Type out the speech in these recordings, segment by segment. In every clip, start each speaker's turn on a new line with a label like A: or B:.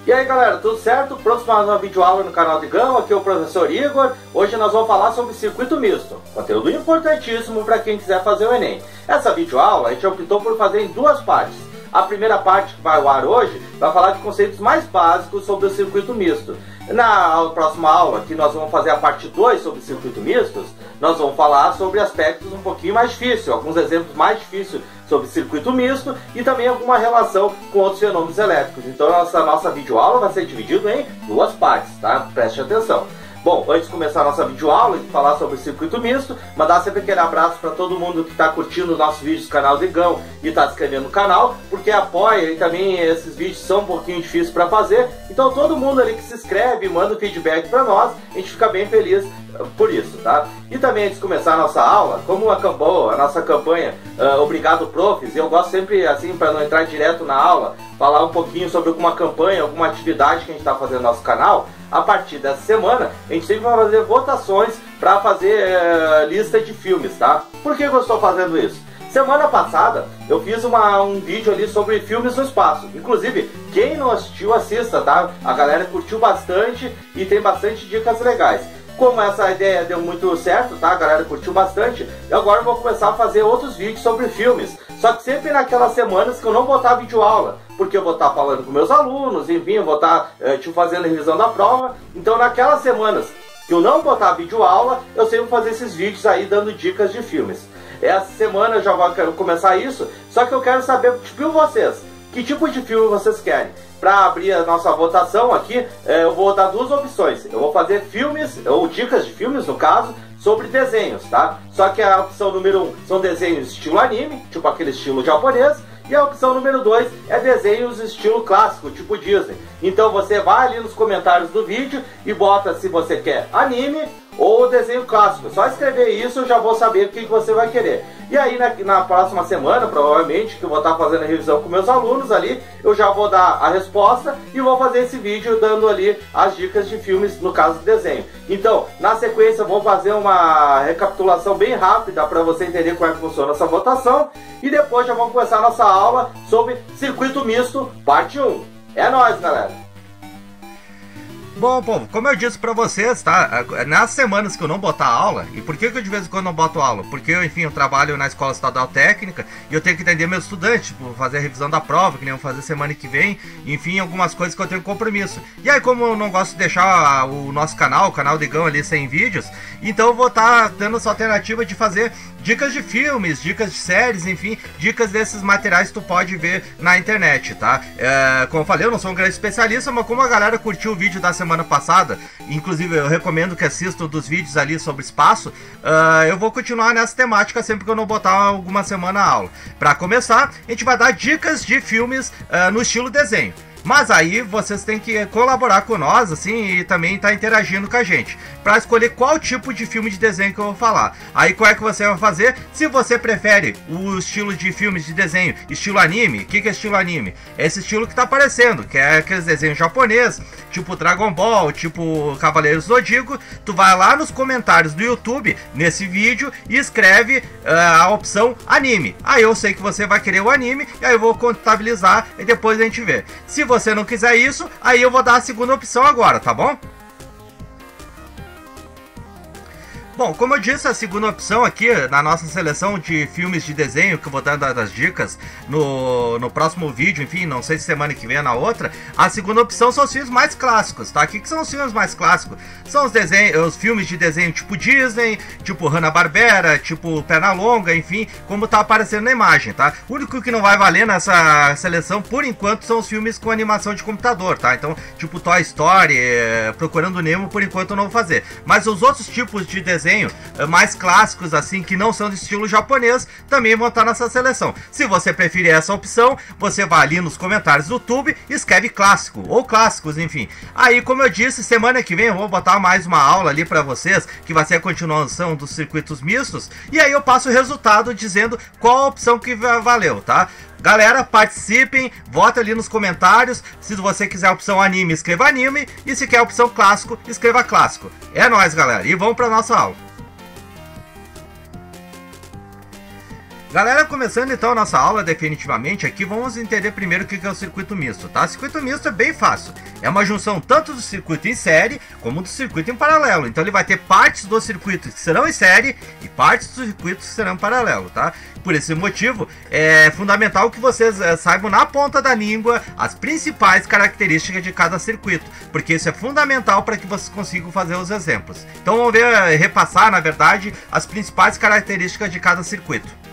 A: E aí galera, tudo certo? Prontos para mais uma videoaula no canal de Gão? Aqui é o professor Igor. Hoje nós vamos falar sobre circuito misto, conteúdo importantíssimo para quem quiser fazer o Enem. Essa videoaula a gente optou por fazer em duas partes. A primeira parte, que vai ao ar hoje, vai falar de conceitos mais básicos sobre o circuito misto. Na próxima aula, que nós vamos fazer a parte 2 sobre circuito mistos, nós vamos falar sobre aspectos um pouquinho mais difíceis, alguns exemplos mais difíceis sobre circuito misto e também alguma relação com outros fenômenos elétricos. Então nossa videoaula vai ser dividida em duas partes, tá? Preste atenção. Bom, antes de começar a nossa videoaula e falar sobre o circuito misto, mandar sempre aquele abraço para todo mundo que está curtindo os nossos vídeos do canal de Gão e está se inscrevendo no canal, porque apoia e também esses vídeos são um pouquinho difíceis para fazer. Então todo mundo ali que se inscreve e manda um feedback para nós, a gente fica bem feliz por isso, tá? E também antes de começar a nossa aula, como acabou a nossa campanha Obrigado Profs, eu gosto sempre, assim, para não entrar direto na aula, falar um pouquinho sobre alguma campanha, alguma atividade que a gente está fazendo no nosso canal. A partir dessa semana, a gente sempre vai fazer votações para fazer lista de filmes, tá? Por que eu estou fazendo isso? Semana passada eu fiz um vídeo ali sobre filmes no espaço. Inclusive, quem não assistiu, assista, tá? A galera curtiu bastante e tem bastante dicas legais. Como essa ideia deu muito certo, tá? A galera curtiu bastante. E agora eu vou começar a fazer outros vídeos sobre filmes. Só que sempre naquelas semanas que eu não vou estar videoaula, porque eu vou estar falando com meus alunos, enfim, eu vou estar fazendo a revisão da prova. Então naquelas semanas que eu não vou estar videoaula, eu sempre vou fazer esses vídeos aí dando dicas de filmes. Essa semana eu já quero começar isso, só que eu quero saber de vocês, que tipo de filme vocês querem. Para abrir a nossa votação aqui, eu vou dar duas opções. Eu vou fazer filmes, ou dicas de filmes no caso, sobre desenhos, tá? Só que a opção número 1 são desenhos estilo anime, tipo aquele estilo japonês. E a opção número 2 é desenhos estilo clássico, tipo Disney. Então você vai ali nos comentários do vídeo e bota se você quer anime ou desenho clássico. Só escrever isso eu já vou saber o que você vai querer. E aí na próxima semana, provavelmente, que eu vou estar fazendo a revisão com meus alunos ali, eu já vou dar a resposta e vou fazer esse vídeo dando ali as dicas de filmes, no caso de desenho. Então, na sequência, eu vou fazer uma recapitulação bem rápida para você entender como é que funciona essa votação. E depois já vamos começar a nossa aula sobre circuito misto, parte 1. É nóis, galera!
B: Bom, povo, como eu disse pra vocês, tá? Nas semanas que eu não botar aula, e por que eu de vez em quando não boto aula? Porque eu, enfim, eu trabalho na Escola Estadual Técnica e eu tenho que atender meus estudantes, tipo, fazer a revisão da prova, que nem eu vou fazer semana que vem, enfim, algumas coisas que eu tenho compromisso. E aí, como eu não gosto de deixar o nosso canal, o canal de Gão ali sem vídeos, então eu vou estar dando essa alternativa de fazer dicas de filmes, dicas de séries, enfim, dicas desses materiais que tu pode ver na internet, tá? Como eu falei, eu não sou um grande especialista, mas como a galera curtiu o vídeo da semana passada, inclusive eu recomendo que assistam dos vídeos ali sobre espaço, eu vou continuar nessa temática sempre que eu não botar alguma semana a aula. Para começar, a gente vai dar dicas de filmes no estilo desenho. Mas aí vocês têm que colaborar com nós, assim, e também estar interagindo com a gente, para escolher qual tipo de filme de desenho que eu vou falar. Aí qual é que você vai fazer? Se você prefere o estilo de filmes de desenho, estilo anime, o que é estilo anime? É esse estilo que tá aparecendo, que é aqueles desenhos japonês, tipo Dragon Ball, tipo Cavaleiros do Zodíaco. Tu vai lá nos comentários do YouTube, nesse vídeo, e escreve a opção anime. Aí eu sei que você vai querer o anime, e aí eu vou contabilizar e depois a gente vê. Se você não quiser isso, aí eu vou dar a segunda opção agora, tá bom? Bom, como eu disse, a segunda opção aqui na nossa seleção de filmes de desenho, que eu vou dar das dicas no próximo vídeo, enfim, não sei se semana que vem ou na outra, a segunda opção são os filmes mais clássicos, tá? O que são os filmes mais clássicos? São os filmes de desenho tipo Disney, tipo Hanna-Barbera, tipo Pernalonga, enfim, como tá aparecendo na imagem, tá? O único que não vai valer nessa seleção, por enquanto, são os filmes com animação de computador, tá? Então, tipo Toy Story, Procurando Nemo, por enquanto eu não vou fazer. Mas os outros tipos de desenho mais clássicos, assim, que não são de estilo japonês, também vão estar nessa seleção. Se você preferir essa opção, você vai ali nos comentários do YouTube e escreve clássico, ou clássicos, enfim. Aí, como eu disse, semana que vem eu vou botar mais uma aula ali pra vocês, que vai ser a continuação dos circuitos mistos, e aí eu passo o resultado dizendo qual a opção que valeu, tá? Galera, participem, votem ali nos comentários. Se você quiser a opção anime, escreva anime. E se quer a opção clássico, escreva clássico. É nóis, galera. E vamos para nossa aula. Galera, começando então a nossa aula definitivamente aqui, vamos entender primeiro o que é o circuito misto, tá? Circuito misto é bem fácil, é uma junção tanto do circuito em série como do circuito em paralelo. Então ele vai ter partes do circuito que serão em série e partes dos circuitos que serão em paralelo, tá? Por esse motivo, é fundamental que vocês saibam na ponta da língua as principais características de cada circuito, porque isso é fundamental para que vocês consigam fazer os exemplos. Então vamos ver, repassar, na verdade, as principais características de cada circuito.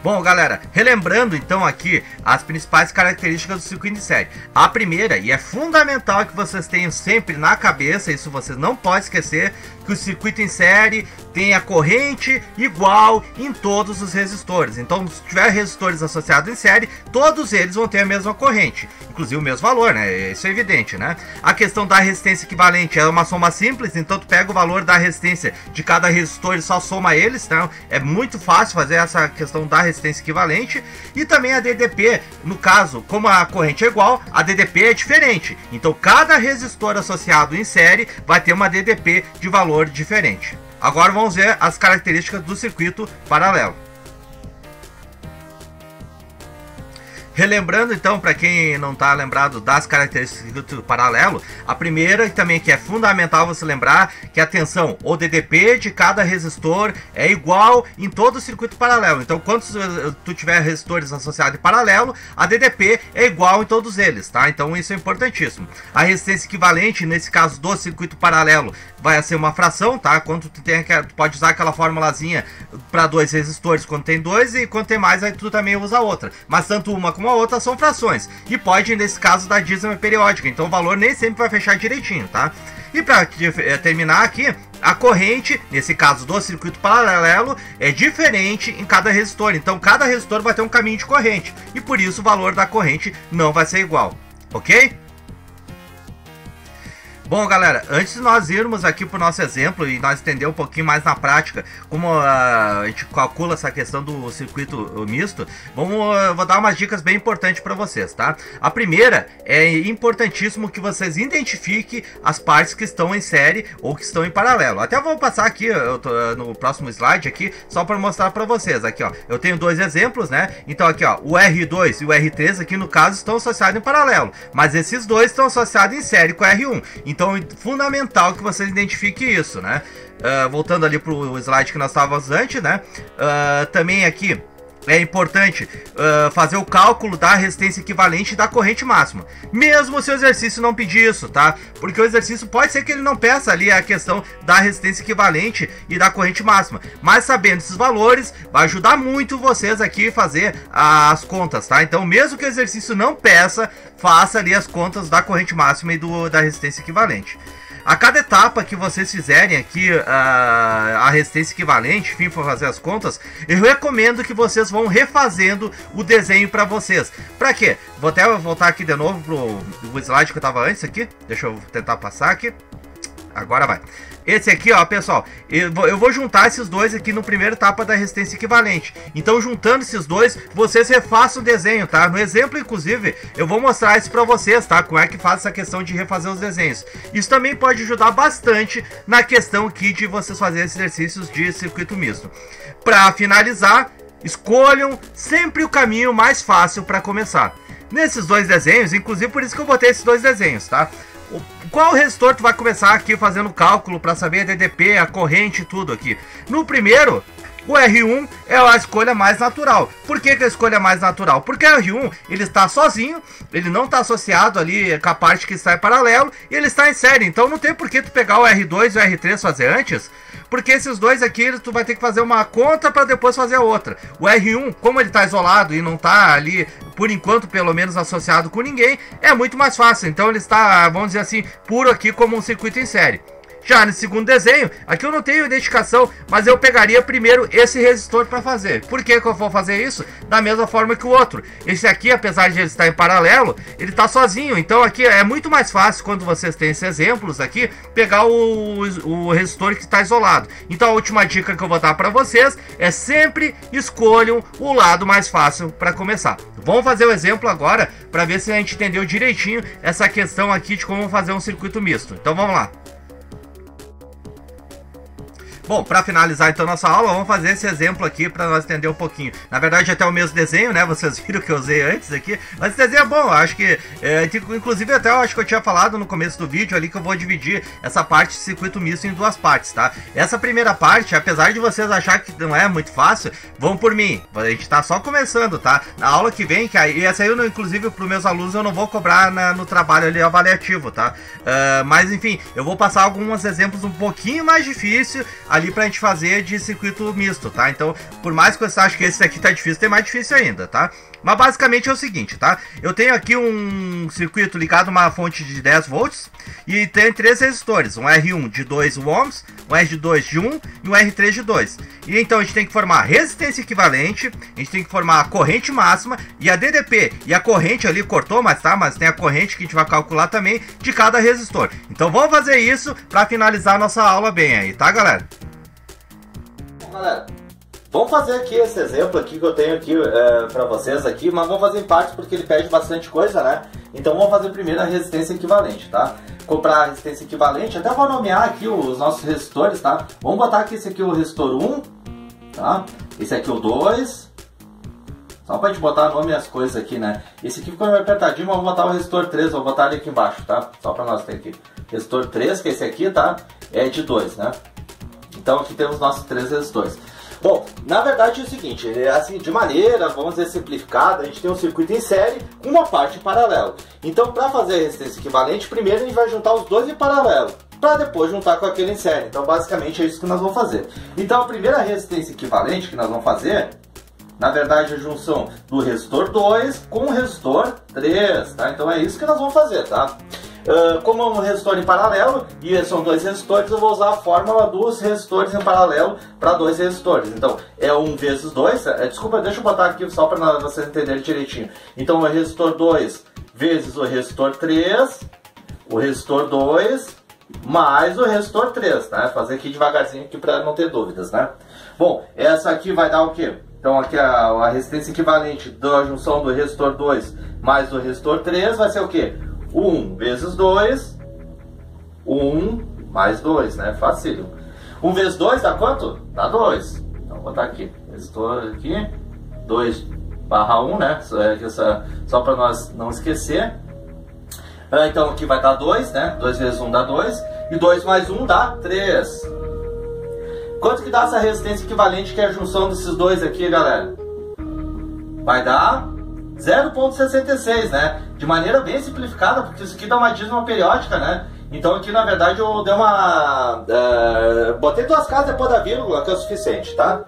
B: Bom, galera, relembrando então aqui as principais características do circuito em série. A primeira, e é fundamental que vocês tenham sempre na cabeça, isso vocês não podem esquecer, que o circuito em série tem a corrente igual em todos os resistores. Então, se tiver resistores associados em série, todos eles vão ter a mesma corrente, inclusive o mesmo valor, né? Isso é evidente, né? A questão da resistência equivalente é uma soma simples, então tu pega o valor da resistência de cada resistor e só soma eles, então é muito fácil fazer essa questão da resistência equivalente. E também a DDP, no caso, como a corrente é igual, a DDP é diferente. Então, cada resistor associado em série vai ter uma DDP de valor diferente. Agora vamos ver as características do circuito paralelo. Relembrando então, para quem não está lembrado das características do circuito paralelo, a primeira também que é fundamental você lembrar que a tensão ou DDP de cada resistor é igual em todo o circuito paralelo. Então, quando tu tiver resistores associados em paralelo, a DDP é igual em todos eles, tá? Então isso é importantíssimo. A resistência equivalente, nesse caso do circuito paralelo, vai ser uma fração, tá? Quando tu pode usar aquela formulazinha para dois resistores quando tem dois, e quando tem mais aí tu também usa outra. Mas tanto uma como a outra são frações, e pode nesse caso dar dízima periódica, então o valor nem sempre vai fechar direitinho, tá? E para terminar aqui, a corrente, nesse caso do circuito paralelo, é diferente em cada resistor, então cada resistor vai ter um caminho de corrente, e por isso o valor da corrente não vai ser igual, ok? Bom, galera, antes de nós irmos aqui para o nosso exemplo e nós entender um pouquinho mais na prática como a gente calcula essa questão do circuito misto, vou dar umas dicas bem importantes para vocês, tá? A primeira é importantíssimo que vocês identifiquem as partes que estão em série ou que estão em paralelo. Até vou passar aqui no próximo slide aqui, só para mostrar para vocês. Aqui, ó, eu tenho dois exemplos, né? Então aqui, ó, o R2 e o R3 aqui no caso estão associados em paralelo, mas esses dois estão associados em série com o R1. Então é fundamental que vocês identifiquem isso, né? Voltando ali para o slide que nós estávamos antes, né? Também aqui é importante fazer o cálculo da resistência equivalente e da corrente máxima, mesmo se o exercício não pedir isso, tá? Porque o exercício pode ser que ele não peça ali a questão da resistência equivalente e da corrente máxima, mas sabendo esses valores vai ajudar muito vocês aqui a fazer as contas, tá? Então, mesmo que o exercício não peça, faça ali as contas da corrente máxima e da resistência equivalente. A cada etapa que vocês fizerem aqui a resistência equivalente, enfim, for fazer as contas, eu recomendo que vocês vão refazendo o desenho para vocês. Para quê? Vou até voltar aqui de novo pro slide que eu estava antes aqui. Deixa eu tentar passar aqui. Agora vai. Esse aqui, ó, pessoal, eu vou juntar esses dois aqui no primeiro etapa da resistência equivalente. Então, juntando esses dois, vocês refaçam o desenho, tá? No exemplo, inclusive, eu vou mostrar isso pra vocês, tá? Como é que faz essa questão de refazer os desenhos. Isso também pode ajudar bastante na questão aqui de vocês fazerem exercícios de circuito misto. Para finalizar, escolham sempre o caminho mais fácil para começar. Nesses dois desenhos, inclusive por isso que eu botei esses dois desenhos, tá? Qual resistor tu vai começar aqui fazendo o cálculo para saber a DDP, a corrente e tudo aqui? No primeiro, o R1 é a escolha mais natural. Por que a escolha mais natural? Porque o R1 ele está sozinho, ele não está associado ali com a parte que está em paralelo e ele está em série. Então não tem por que tu pegar o R2 e o R3 fazer antes, porque esses dois aqui tu vai ter que fazer uma conta para depois fazer a outra. O R1, como ele está isolado e não está ali, por enquanto, pelo menos associado com ninguém, é muito mais fácil. Então ele está, vamos dizer assim, puro aqui como um circuito em série. Já no segundo desenho, aqui eu não tenho identificação, mas eu pegaria primeiro esse resistor para fazer. Por que que eu vou fazer isso? Da mesma forma que o outro. Esse aqui, apesar de ele estar em paralelo, ele está sozinho. Então aqui é muito mais fácil, quando vocês têm esses exemplos aqui, pegar o resistor que está isolado. Então a última dica que eu vou dar para vocês é sempre escolham o lado mais fácil para começar. Vamos fazer o exemplo agora para ver se a gente entendeu direitinho essa questão aqui de como fazer um circuito misto. Então vamos lá. Bom, para finalizar então nossa aula, vamos fazer esse exemplo aqui para nós entender um pouquinho. Na verdade, até o mesmo desenho, né? Vocês viram que eu usei antes aqui, mas esse desenho é bom. Eu acho que, inclusive até eu acho que eu tinha falado no começo do vídeo ali que eu vou dividir essa parte de circuito misto em duas partes, tá? Essa primeira parte, apesar de vocês acharem que não é muito fácil, vão por mim. A gente tá só começando, tá? Na aula que vem, que aí, essa aí eu, inclusive para os meus alunos eu não vou cobrar no trabalho ali avaliativo, tá? Mas enfim, eu vou passar alguns exemplos um pouquinho mais difíceis ali pra gente fazer de circuito misto, tá? Então, por mais que você ache que esse aqui tá difícil, tem mais difícil ainda, tá? Mas basicamente é o seguinte, tá? Eu tenho aqui um circuito ligado a uma fonte de 10 volts e tem 3 resistores, um R1 de 2 ohms, um R2 de 1 e um R3 de 2. E então a gente tem que formar resistência equivalente, a gente tem que formar a corrente máxima e a DDP. E a corrente ali cortou, mas tá? Mas tem a corrente que a gente vai calcular também de cada resistor. Então vamos fazer isso para finalizar a nossa aula bem aí, tá, galera?
A: Galera, vamos fazer aqui esse exemplo aqui que eu tenho aqui para vocês aqui, mas vamos fazer em partes porque ele pede bastante coisa, né? Então vamos fazer primeiro a resistência equivalente, tá? Comprar a resistência equivalente, até vou nomear aqui os nossos resistores, tá? Vamos botar aqui esse aqui o resistor 1, tá? Esse aqui o 2, só pra gente botar nome e as coisas aqui, né? Esse aqui ficou meio apertadinho, mas vamos botar o resistor 3, vou botar ele aqui embaixo, tá? Só pra nós ter aqui. Resistor 3, que é esse aqui, tá? É de 2, né? Então aqui temos nossos 3 resistores. Bom, na verdade é o seguinte, assim, de maneira, vamos dizer, simplificada, a gente tem um circuito em série com uma parte em paralelo. Então, para fazer a resistência equivalente, primeiro a gente vai juntar os dois em paralelo, para depois juntar com aquele em série. Então, basicamente é isso que nós vamos fazer. Então, a primeira resistência equivalente que nós vamos fazer, na verdade, é a junção do resistor 2 com o resistor 3, tá? Então é isso que nós vamos fazer, tá? Como é um resistor em paralelo, e são 2 resistores, eu vou usar a fórmula dos resistores em paralelo para 2 resistores. Então, é 1 vezes 2, desculpa, deixa eu botar aqui só para vocês entenderem direitinho. Então, o resistor 2 vezes o resistor 3, o resistor 2, mais o resistor 3, tá? Fazer aqui devagarzinho aqui para não ter dúvidas, né? Bom, essa aqui vai dar o quê? Então, aqui a resistência equivalente da junção do resistor 2 mais do resistor 3 vai ser o quê? 1 vezes 2, 1 mais 2, né? Facílimo. 1 vezes 2 dá quanto? Dá 2. Então, vou botar aqui. Resistor aqui. 2/1, né? Só para nós não esquecer. Então, aqui vai dar 2, né? 2 vezes 1 dá 2. E 2 mais 1 dá 3. Quanto que dá essa resistência equivalente, que é a junção desses dois aqui, galera? Vai dar 0,66, né? De maneira bem simplificada, porque isso aqui dá uma dízima periódica, né? Então aqui, na verdade, eu dei uma... botei 2 casas depois da vírgula, que é o suficiente, tá?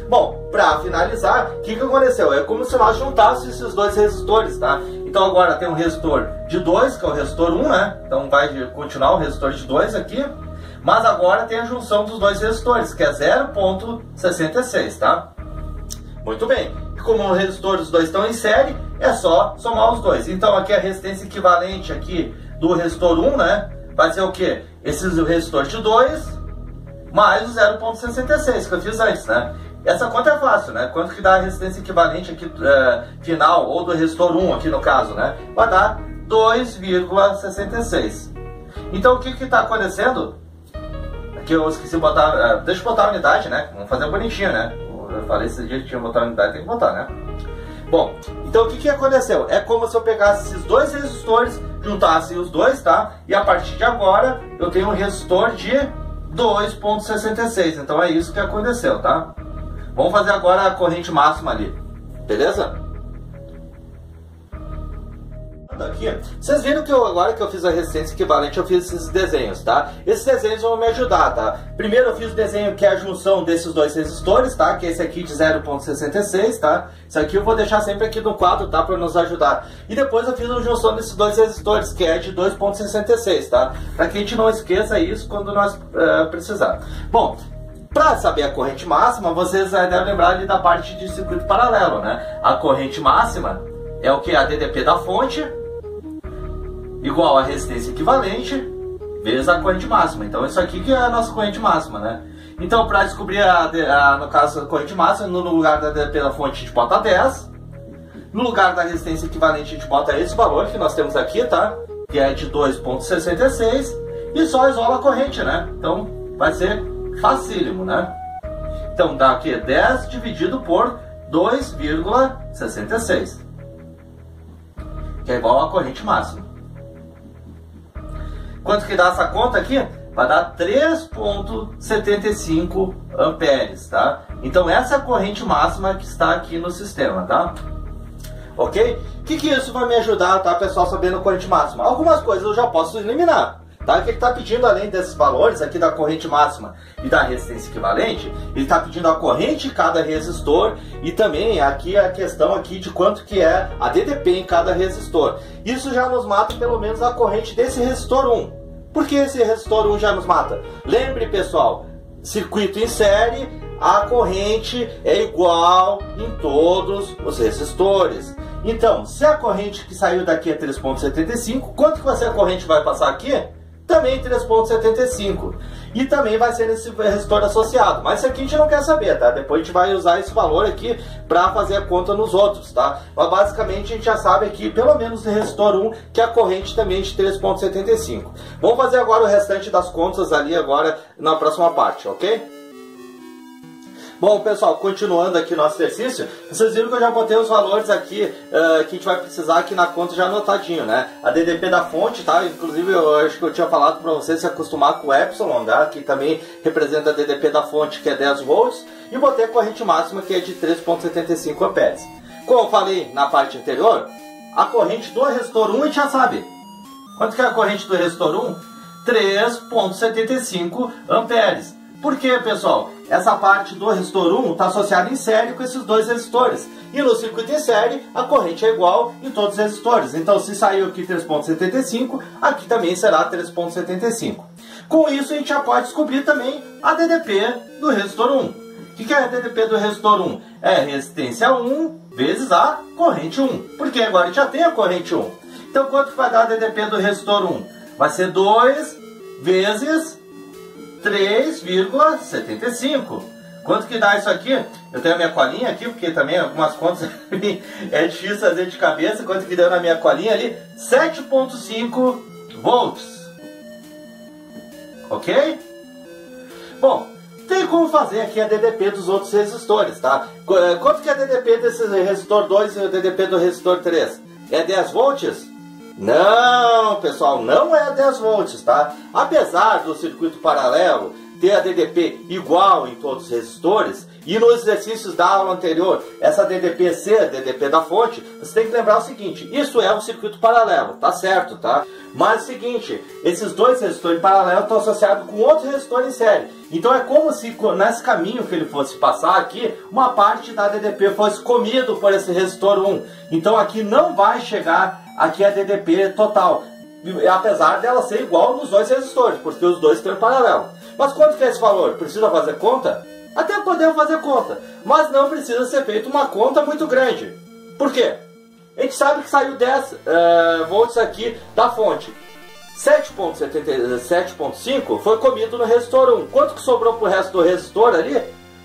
A: Bom, pra finalizar, o que aconteceu? É como se nós juntássemos esses 2 resistores, tá? Então agora tem um resistor de 2, que é o resistor 1, né? Então vai continuar o resistor de 2 aqui. Mas agora tem a junção dos 2 resistores, que é 0,66, tá? Muito bem. Como o resistor dos 2 estão em série, é só somar os 2. Então aqui a resistência equivalente aqui do resistor 1, né? Vai ser o quê? O resistor de 2 mais o 0,66 que eu fiz antes, né? Essa conta é fácil, né? Quanto que dá a resistência equivalente aqui final, ou do resistor 1 aqui no caso, né? Vai dar 2,66. Então o que está acontecendo? Aqui eu esqueci de botar... deixa eu botar a unidade, né? Vamos fazer bonitinho, né? Eu falei esse dia que tinha que botar a unidade, tem que botar, né? Bom, então o que aconteceu? É como se eu pegasse esses 2 resistores, juntasse os 2, tá? E a partir de agora eu tenho um resistor de 2,66. Então é isso que aconteceu, tá? Vamos fazer agora a corrente máxima ali, beleza? Aqui, vocês viram que agora que eu fiz a resistência equivalente, eu fiz esses desenhos, tá? Esses desenhos vão me ajudar, tá? Primeiro eu fiz o desenho que é a junção desses 2 resistores, tá? Que é esse aqui de 0,66, tá? Isso aqui eu vou deixar sempre aqui no quadro, tá? Para nos ajudar. E depois eu fiz a junção desses 2 resistores, que é de 2,66, tá? Para que a gente não esqueça isso quando nós precisar. Bom, para saber a corrente máxima, vocês devem lembrar ali da parte de circuito paralelo, né? A corrente máxima é o que? A DDP da fonte igual a resistência equivalente vezes a corrente máxima. Então isso aqui que é a nossa corrente máxima, né? Então para descobrir no caso a corrente máxima, no lugar da DDP da fonte a gente bota 10. No lugar da resistência equivalente a gente bota esse valor que nós temos aqui, tá? Que é de 2,66. E só isola a corrente, né? Então vai ser Facílimo, né? Então dá aqui 10 dividido por 2,66, que é igual à corrente máxima. Quanto que dá essa conta aqui? Vai dar 3,75 amperes, tá? Então essa é a corrente máxima que está aqui no sistema, tá? Ok? O que isso vai me ajudar, tá, pessoal, sabendo a corrente máxima? Algumas coisas eu já posso eliminar, tá? Que ele está pedindo, além desses valores aqui da corrente máxima e da resistência equivalente, ele está pedindo a corrente de cada resistor e também aqui a questão aqui de quanto que é a DDP em cada resistor. Isso já nos mata pelo menos a corrente desse resistor 1. Por que esse resistor 1 já nos mata? Lembre, pessoal, circuito em série, a corrente é igual em todos os resistores. Então, se a corrente que saiu daqui é 3,75, quanto que vai ser a corrente que vai passar aqui? Também 3,75. E também vai ser nesse resistor associado. Mas isso aqui a gente não quer saber, tá? Depois a gente vai usar esse valor aqui para fazer a conta nos outros, tá? Mas basicamente a gente já sabe aqui, pelo menos no resistor 1, que a corrente também é de 3,75. Vamos fazer agora o restante das contas ali agora na próxima parte, ok? Bom, pessoal, continuando aqui nosso exercício, vocês viram que eu já botei os valores aqui que a gente vai precisar aqui na conta já anotadinho, né? A DDP da fonte, tá? Inclusive eu acho que eu tinha falado para vocês se acostumar com o Epsilon, tá? Que também representa a DDP da fonte, que é 10 volts, e botei a corrente máxima, que é de 3,75 amperes. Como eu falei na parte anterior, a corrente do resistor 1 a gente já sabe. Quanto que é a corrente do resistor 1? 3,75 amperes. Por quê, pessoal? Essa parte do resistor 1 está associada em série com esses dois resistores. E no circuito em série, a corrente é igual em todos os resistores. Então, se saiu aqui 3,75, aqui também será 3,75. Com isso, a gente já pode descobrir também a DDP do resistor 1. O que é a DDP do resistor 1? É resistência 1 vezes a corrente 1. Porque agora a gente já tem a corrente 1. Então, quanto que vai dar a DDP do resistor 1? Vai ser 2 vezes 3,75. Quanto que dá isso aqui? Eu tenho a minha colinha aqui, porque também algumas contas é difícil fazer de cabeça. Quanto que deu na minha colinha ali? 7,5 volts. Ok? Bom, tem como fazer aqui a DDP dos outros resistores, tá? Quanto que é a DDP desse resistor 2 e o DDP do resistor 3? É 10 volts? Não, pessoal, não é 10 volts, tá? Apesar do circuito paralelo ter a DDP igual em todos os resistores, e nos exercícios da aula anterior, essa DDP ser a DDP da fonte, você tem que lembrar o seguinte, isso é um circuito paralelo, tá certo, tá? Mas é o seguinte, esses dois resistores paralelos estão associados com outro resistor em série. Então é como se nesse caminho que ele fosse passar aqui, uma parte da DDP fosse comido por esse resistor 1. Então aqui não vai chegar aqui a DDP total, apesar dela ser igual nos dois resistores, porque os dois estão em paralelo. Mas quanto que é esse valor? Precisa fazer conta? Até podemos fazer conta, mas não precisa ser feita uma conta muito grande. Por quê? A gente sabe que saiu 10 volts aqui da fonte. 7,5 foi comido no resistor 1. Quanto que sobrou para o resto do resistor ali?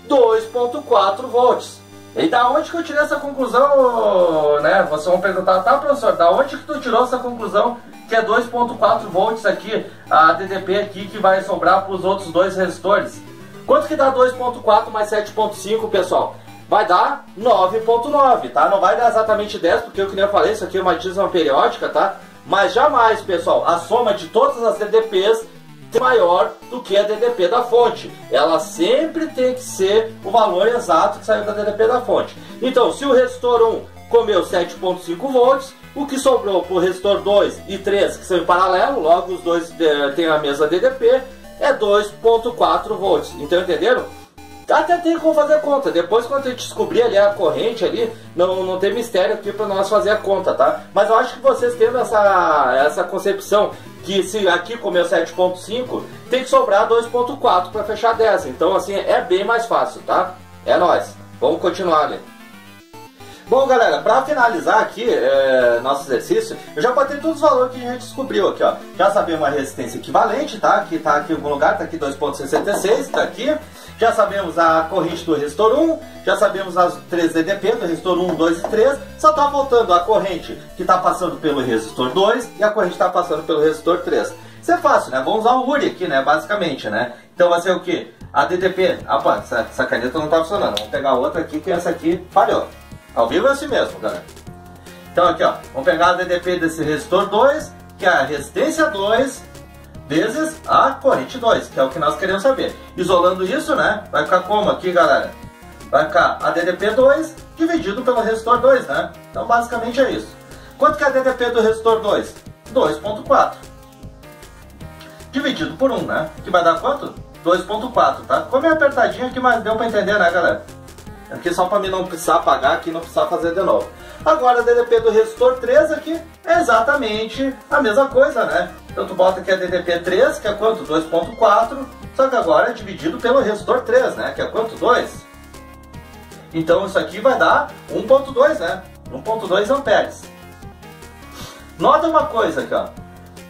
A: 2,4 volts. E da onde que eu tirei essa conclusão, né? Vocês vão perguntar, tá, professor, da onde que tu tirou essa conclusão que é 2,4 volts aqui, a DDP aqui que vai sobrar para os outros dois resistores? Quanto que dá 2,4 mais 7,5, pessoal? Vai dar 9,9, tá? Não vai dar exatamente 10, porque eu que nem eu falei, isso aqui é uma dízima periódica, tá? Mas jamais, pessoal, a soma de todas as DDPs é maior do que a DDP da fonte. Ela sempre tem que ser o valor exato que saiu da DDP da fonte. Então, se o resistor 1 comeu 7,5 volts, o que sobrou para o resistor 2 e 3, que são em paralelo, logo os dois têm a mesma DDP, é 2,4 volts. Então, entenderam? Até tem como fazer conta. Depois, quando a gente descobrir ali a corrente ali, não tem mistério aqui para nós fazer a conta, tá? Mas eu acho que vocês tendo essa concepção que se aqui comeu 7,5, tem que sobrar 2,4 para fechar 10. Então, assim, é bem mais fácil, tá? É nóis. Vamos continuar ali. Bom, galera, para finalizar aqui nosso exercício, eu já botei todos os valores que a gente descobriu aqui, ó. Já sabemos a resistência equivalente, tá? Que tá aqui em algum lugar, tá aqui 2,66, tá aqui. Já sabemos a corrente do resistor 1, já sabemos as 3 DDP do resistor 1, 2 e 3. Só tá faltando a corrente que tá passando pelo resistor 2 e a corrente que tá passando pelo resistor 3. Isso é fácil, né? Vamos usar o URI aqui, né? Basicamente, né? Então vai ser o quê? ADDP. Opa, essa caneta não tá funcionando. Vamos pegar outra aqui, que essa aqui falhou. Ao vivo é assim mesmo, galera. Então aqui, ó, vamos pegar a ADDP desse resistor 2, que é a resistência 2, vezes a corrente 2, que é o que nós queremos saber. Isolando isso, né, vai ficar como aqui, galera? Vai ficar a ADDP 2 dividido pelo resistor 2, né? Então basicamente é isso. Quanto que é a ADDP do resistor 2? 2.4. Dividido por 1, né? Que vai dar quanto? 2.4, tá? Ficou meio apertadinho aqui, mas deu pra entender, né, galera? Aqui só pra mim não precisar apagar, aqui não precisar fazer de novo. Agora a ADDP do resistor 3 aqui é exatamente a mesma coisa, né? Então tu bota aqui a ADDP 3, que é quanto? 2.4, só que agora é dividido pelo resistor 3, né? Que é quanto? 2. Então isso aqui vai dar 1.2, né? 1.2 amperes. Nota uma coisa aqui, ó.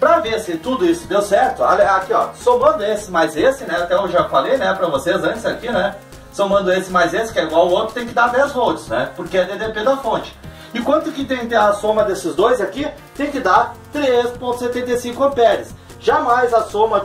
A: Pra ver se tudo isso deu certo, olha aqui, ó, somando esse mais esse, né? Até eu já falei, né, pra vocês antes aqui, né? Somando esse mais esse, que é igual ao outro, tem que dar 10 volts, né? Porque é DDP da fonte. E quanto que tem que ter a soma desses dois aqui? Tem que dar 3.75 amperes. Jamais a soma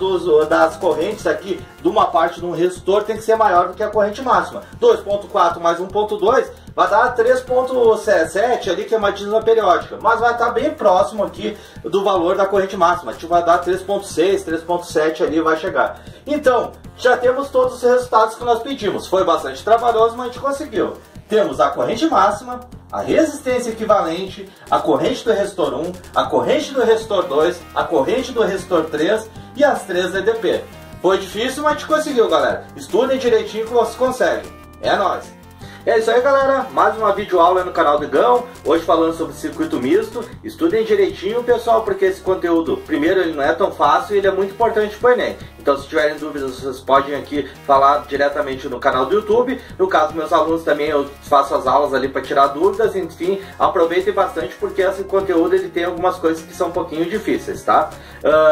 A: das correntes aqui de uma parte de um resistor tem que ser maior do que a corrente máxima. 2.4 mais 1.2 vai dar 3.7 ali, que é uma dízima periódica. Mas vai estar bem próximo aqui do valor da corrente máxima. Tipo, vai dar 3.6, 3.7 ali vai chegar. Então, já temos todos os resultados que nós pedimos. Foi bastante trabalhoso, mas a gente conseguiu. Temos a corrente máxima, a resistência equivalente, a corrente do resistor 1, a corrente do resistor 2, a corrente do resistor 3 e as 3 DDP. Foi difícil, mas a gente conseguiu, galera. Estudem direitinho que vocês conseguem. É nóis! É isso aí, galera, mais uma videoaula no canal do Igão, hoje falando sobre circuito misto. Estudem direitinho, pessoal, porque esse conteúdo, primeiro, ele não é tão fácil e ele é muito importante para o Enem. Então, se tiverem dúvidas, vocês podem aqui falar diretamente no canal do YouTube. No caso, meus alunos também, eu faço as aulas ali para tirar dúvidas. Enfim, aproveitem bastante, porque esse conteúdo ele tem algumas coisas que são um pouquinho difíceis, tá?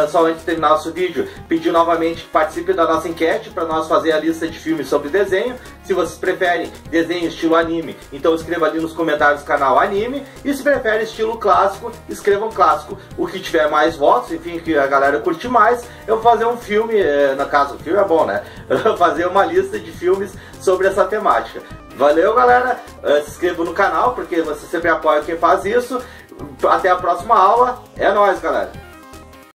A: Só antes de terminar nosso vídeo, pedir novamente que participe da nossa enquete para nós fazer a lista de filmes sobre desenho. Se vocês preferem desenho estilo anime, então escreva ali nos comentários do canal anime. E se prefere estilo clássico, escrevam clássico. O que tiver mais votos, enfim, que a galera curte mais, eu vou fazer um filme, no caso, o filme é bom, né? Eu vou fazer uma lista de filmes sobre essa temática. Valeu, galera! Se inscreva no canal, porque você sempre apoia quem faz isso. Até a próxima aula. É nóis, galera!